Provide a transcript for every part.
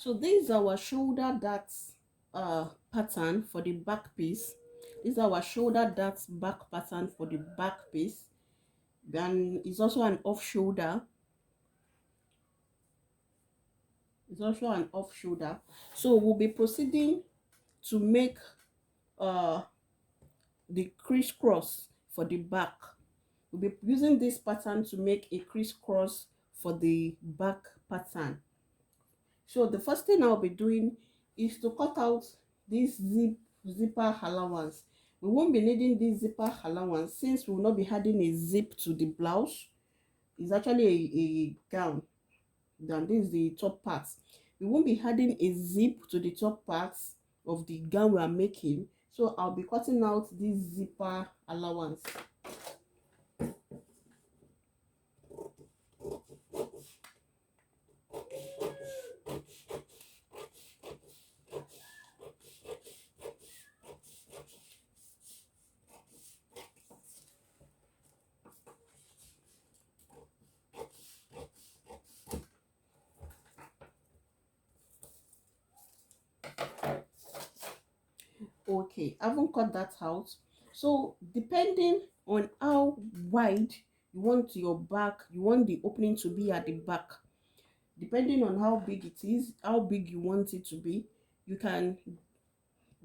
So this is our shoulder darts pattern for the back piece. This is our shoulder darts back pattern for the back piece. Then it's also an off shoulder. It's also an off shoulder. So we'll be proceeding to make uh the crisscross for the back. We'll be using this pattern to make a crisscross for the back pattern. So the first thing I'll be doing is to cut out this zipper allowance. We won't be needing this zipper allowance since we will not be adding a zip to the blouse. It's actually a gown. Then this is the top part. We won't be adding a zip to the top parts of the gown we are making. So I'll be cutting out this zipper allowance. Okay, I haven't cut that out. So depending on how wide you want your back, you want the opening to be at the back, depending on how big it is, how big you want it to be, you can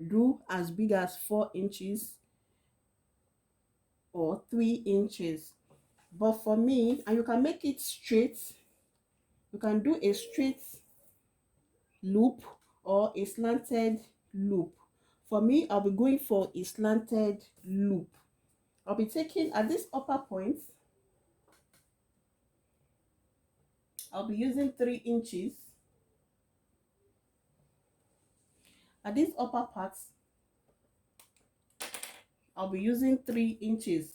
do as big as 4 inches or 3 inches. But for me, and you can make it straight, you can do a straight loop or a slanted loop. For me, I'll be going for a slanted loop. I'll be taking at this upper point, I'll be using 3 inches. At this upper part, I'll be using 3 inches.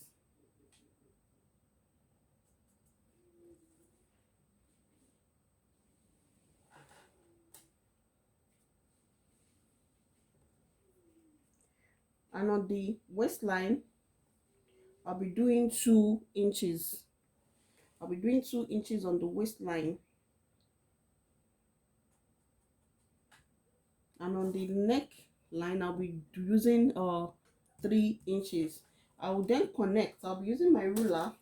And on the waistline, I'll be doing 2 inches. I'll be doing 2 inches on the waistline. And on the neck line, I'll be using 3 inches. I will then connect. I'll be using my ruler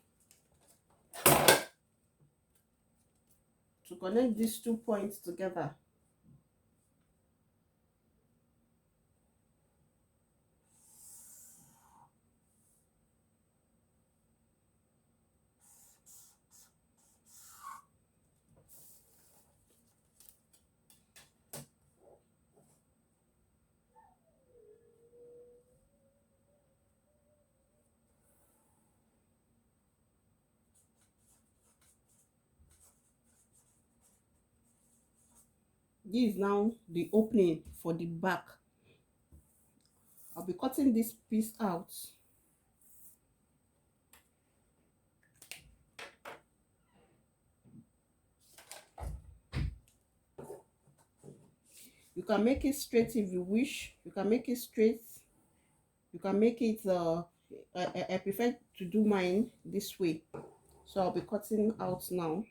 to connect these 2 points together. This is now the opening for the back. I'll be cutting this piece out. You can make it straight if you wish. You can make it straight. You can make it I prefer to do mine this way. So I'll be cutting out now.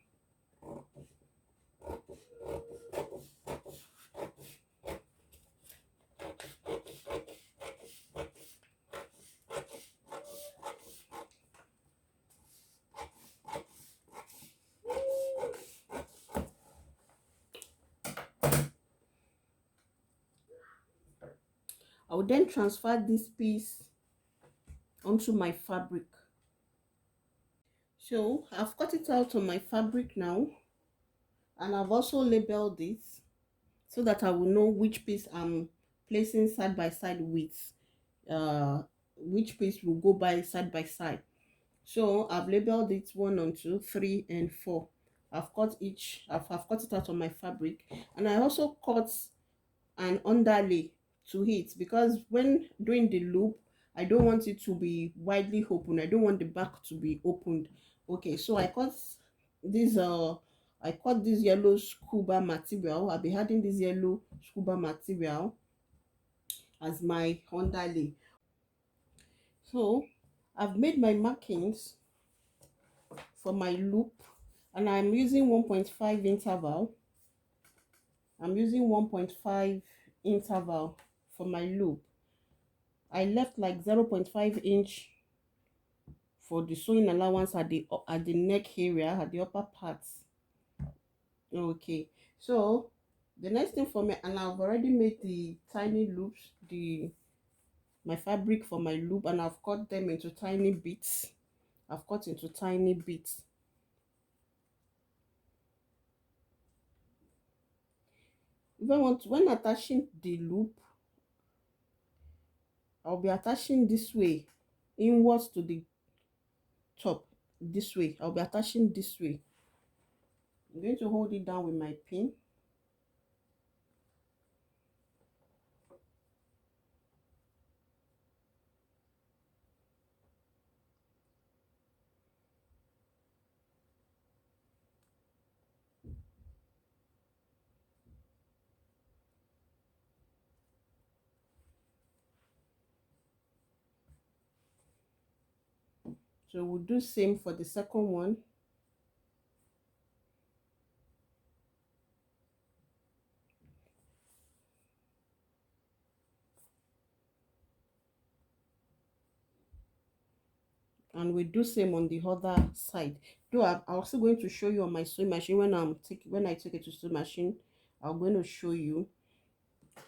I will then transfer this piece onto my fabric. So I've cut it out on my fabric now, and I've also labeled it so that I will know which piece I'm placing side by side with, which piece will go by side. So I've labeled it 1 and 2, 3 and 4. I've cut it out on my fabric, and I also cut an underlay to it because when doing the loop, I don't want it to be widely open. I don't want the back to be opened. Okay, so I cut this yellow scuba material. I'll be adding this yellow scuba material as my underlay. So I've made my markings for my loop, and I'm using 1.5 interval I'm using 1.5 interval for my loop. I left like 0.5 inch for the sewing allowance at the neck area, at the upper parts. Okay, so the next thing for me, and I've already made the tiny loops, my fabric for my loop, and I've cut them into tiny bits. I've cut into tiny bits. When attaching the loop, I'll be attaching this way, inwards to the top. This way, I'll be attaching this way. I'm going to hold it down with my pin. So we'll do same for the second one. And we do same on the other side. Though I'm also going to show you on my sewing machine when I take it to sewing machine. I'm going to show you.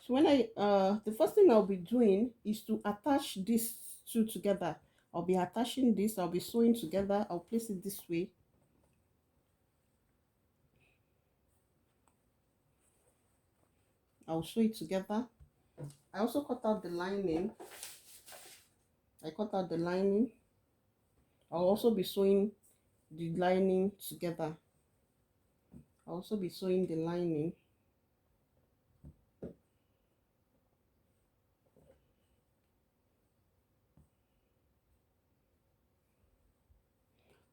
So when the first thing I'll be doing is to attach these two together. I'll be attaching this. I'll be sewing together. I'll place it this way. I'll sew it together. I also cut out the lining. I cut out the lining. I'll also be sewing the lining together. I'll also be sewing the lining.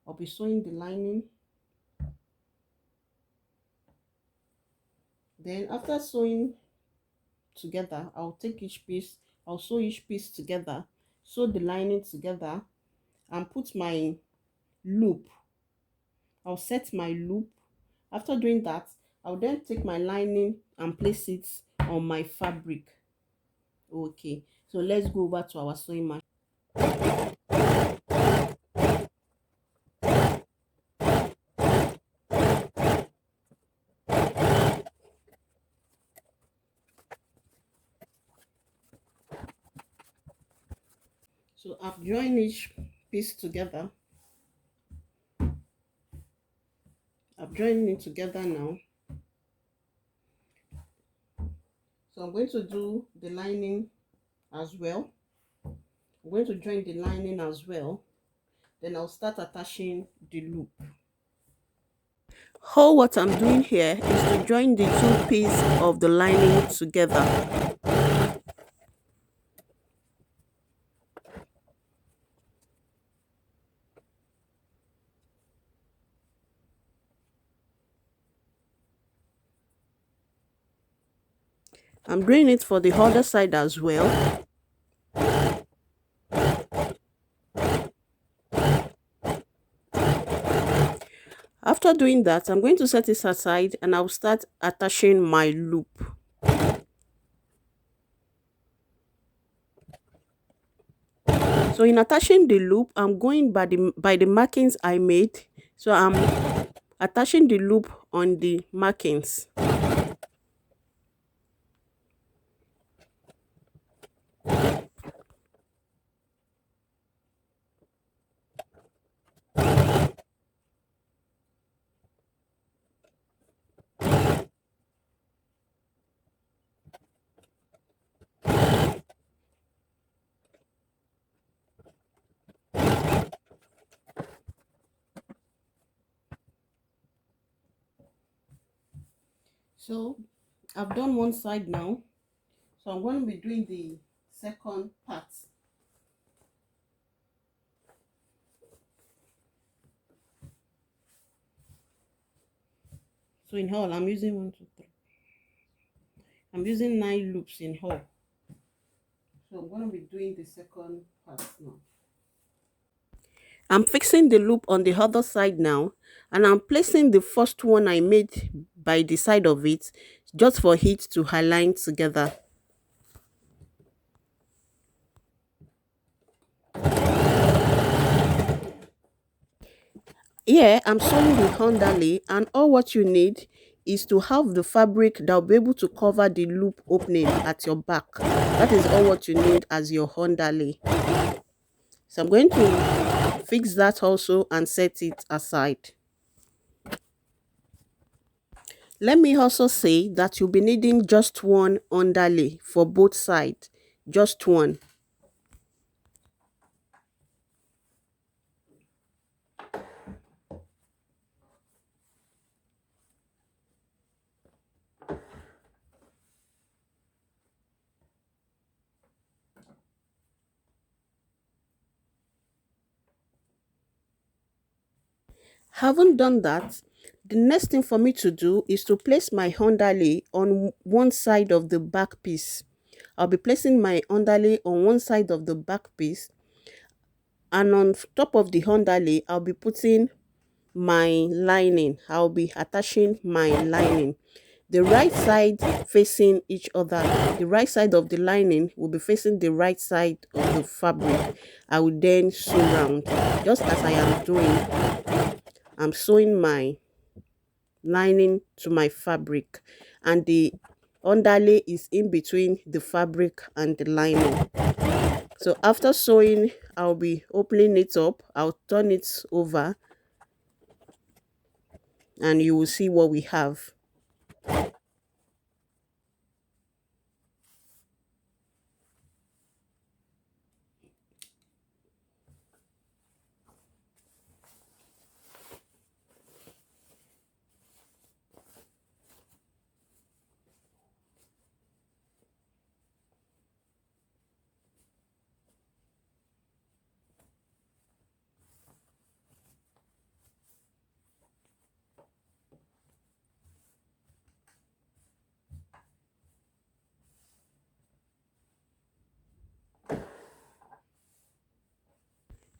I'll be sewing the lining. Then after sewing together, I'll take each piece, I'll sew each piece together, sew the lining together, and put my loop. I'll set my loop. After doing that, I'll then take my lining and place it on my fabric. Okay, so let's go over to our sewing machine. So I've joined each piece together. I've joined it together now. So I'm going to do the lining as well. I'm going to join the lining as well. Then I'll start attaching the loop. All what I'm doing here is to join the two pieces of the lining together. I'm doing it for the other side as well. After doing that, I'm going to set it aside and I'll start attaching my loop. So in attaching the loop, I'm going by the markings I made. So I'm attaching the loop on the markings. So I've done one side now. So I'm going to be doing the second part. So in all, I'm using 1, 2, 3. I'm using 9 loops in all. So I'm going to be doing the second part now. I'm fixing the loop on the other side now, and I'm placing the first one I made by the side of it just for it to align together. Here I'm sewing the underlay, and all what you need is to have the fabric that will be able to cover the loop opening at your back. That is all what you need as your underlay. So I'm going to fix that also and set it aside. Let me also say that you'll be needing just one underlay for both sides. Just one. Having done that, the next thing for me to do is to place my underlay on one side of the back piece. I'll be placing my underlay on one side of the back piece, and on top of the underlay I'll be putting my lining. I'll be attaching my lining. The right side facing each other. The right side of the lining will be facing the right side of the fabric. I will then sew round. Just as I am doing, I'm sewing my lining to my fabric, and the underlay is in between the fabric and the lining. So after sewing, I'll be opening it up. I'll turn it over, and you will see what we have.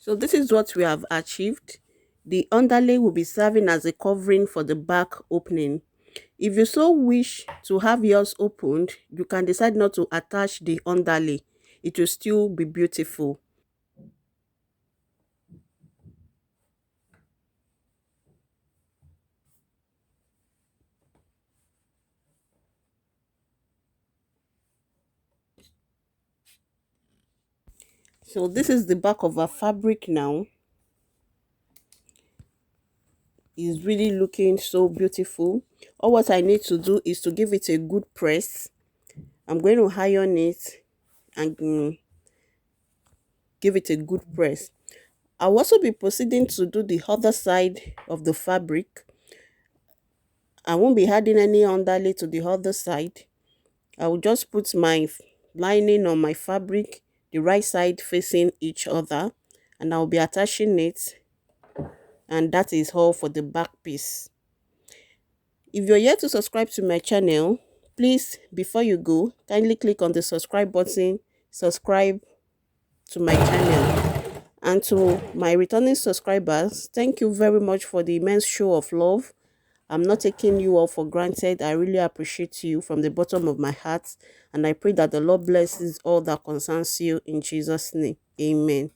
So this is what we have achieved. The underlay will be serving as a covering for the back opening. If you so wish to have yours opened, you can decide not to attach the underlay. It will still be beautiful. So this is the back of our fabric now. It's really looking so beautiful. All what I need to do is to give it a good press. I'm going to iron it and give it a good press. I'll also be proceeding to do the other side of the fabric. I won't be adding any underlay to the other side. I will just put my lining on my fabric, the right side facing each other, and I'll be attaching it, and that is all for the back piece. If you're yet to subscribe to my channel, please, before you go, kindly click on the subscribe button, subscribe to my channel. And to my returning subscribers, thank you very much for the immense show of love. I'm not taking you all for granted. I really appreciate you from the bottom of my heart, and I pray that the Lord blesses all that concerns you in Jesus' name. Amen.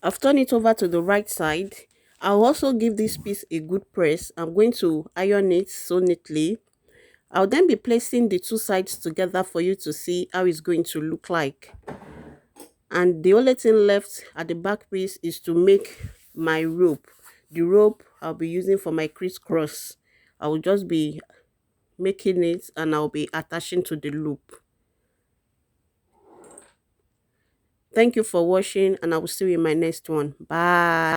I've turned it over to the right side. I'll also give this piece a good press. I'm going to iron it so neatly. I'll then be placing the two sides together for you to see how it's going to look like. And the only thing left at the back piece is to make my rope. The rope I'll be using for my crisscross. I will just be making it, and I'll be attaching to the loop. Thank you for watching, and I will see you in my next one. Bye.